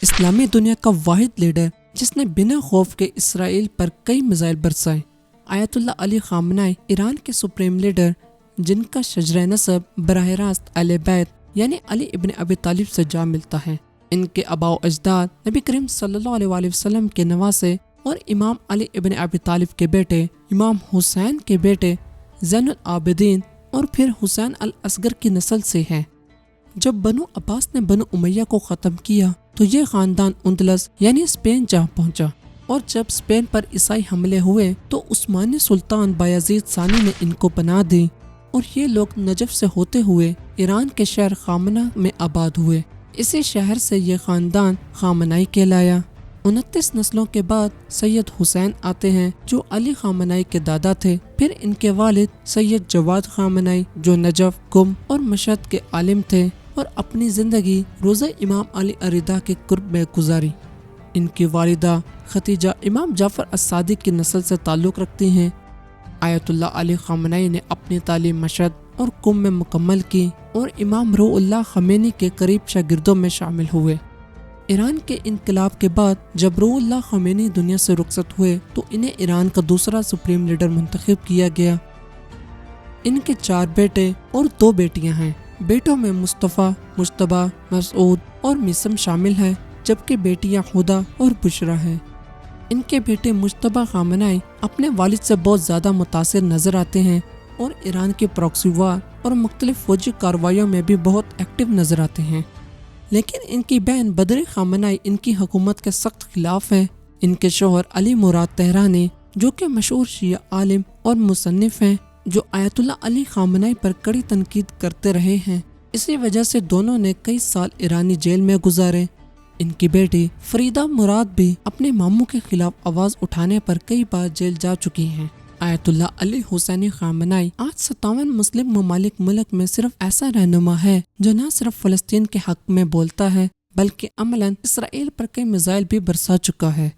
اسلامی دنیا کا واحد لیڈر جس نے بنا خوف کے اسرائیل پر کئی میزائل برسائے، آیت اللہ علی خامنہئی ایران کے سپریم لیڈر، جن کا شجرہ نسب براہ راست اہل بیت یعنی علی ابن ابی طالب سے جا ملتا ہے۔ ان کے آباء و اجداد نبی کریم صلی اللہ علیہ وآلہ وسلم کے نواسے اور امام علی ابن ابی طالب کے بیٹے، امام حسین کے بیٹے زین العابدین اور پھر حسین الاصغر کی نسل سے ہیں۔ جب بنو عباس نے بنو امیہ کو ختم کیا تو یہ خاندان اندلس یعنی اسپین جا پہنچا، اور جب اسپین پر عیسائی حملے ہوئے تو عثمانی سلطان بایزید ثانی نے ان کو پناہ دی، اور یہ لوگ نجف سے ہوتے ہوئے ایران کے شہر خامنہ میں آباد ہوئے۔ اسی شہر سے یہ خاندان خامنہئی کہلایا۔ 29 نسلوں کے بعد سید حسین آتے ہیں جو علی خامنہئی کے دادا تھے، پھر ان کے والد سید جواد خامنہئی جو نجف، قم اور مشہد کے عالم تھے اور اپنی زندگی روضہ امام علی الرضا کے قرب میں گزاری۔ ان کی والدہ ختیجہ امام جعفر الصادق کی نسل سے تعلق رکھتی ہیں۔ آیت اللہ علی خامنہئی نے اپنی تعلیم مشہد اور قم میں مکمل کی اور امام روح اللہ خمینی کے قریب شاگردوں میں شامل ہوئے۔ ایران کے انقلاب کے بعد جب روح اللہ خمینی دنیا سے رخصت ہوئے تو انہیں ایران کا دوسرا سپریم لیڈر منتخب کیا گیا۔ ان کے 4 بیٹے اور 2 بیٹیاں ہیں۔ بیٹوں میں مصطفیٰ، مجتبیٰ، مسعود اور میثم شامل ہیں، جبکہ بیٹیاں ہدیٰ اور بشریٰ ہیں۔ ان کے بیٹے مجتبیٰ خامنہئی اپنے والد سے بہت زیادہ متاثر نظر آتے ہیں اور ایران کے پراکسی وار اور مختلف فوجی کارروائیوں میں بھی بہت ایکٹیو نظر آتے ہیں، لیکن ان کی بہن بدر خامنہئی ان کی حکومت کے سخت خلاف ہیں۔ ان کے شوہر علی مراد تہرانی جو کہ مشہور شیعہ عالم اور مصنف ہیں، جو آیت اللہ علی خامنہئی پر کڑی تنقید کرتے رہے ہیں، اسی وجہ سے دونوں نے کئی سال ایرانی جیل میں گزارے۔ ان کی بیٹی فریدہ مراد بھی اپنے ماموں کے خلاف آواز اٹھانے پر کئی بار جیل جا چکی ہیں۔ آیت اللہ علی حسینی خامنہئی آج 57 مسلم ممالک ملک میں صرف ایسا رہنما ہے جو نہ صرف فلسطین کے حق میں بولتا ہے بلکہ عملاً اسرائیل پر کئی میزائل بھی برسا چکا ہے۔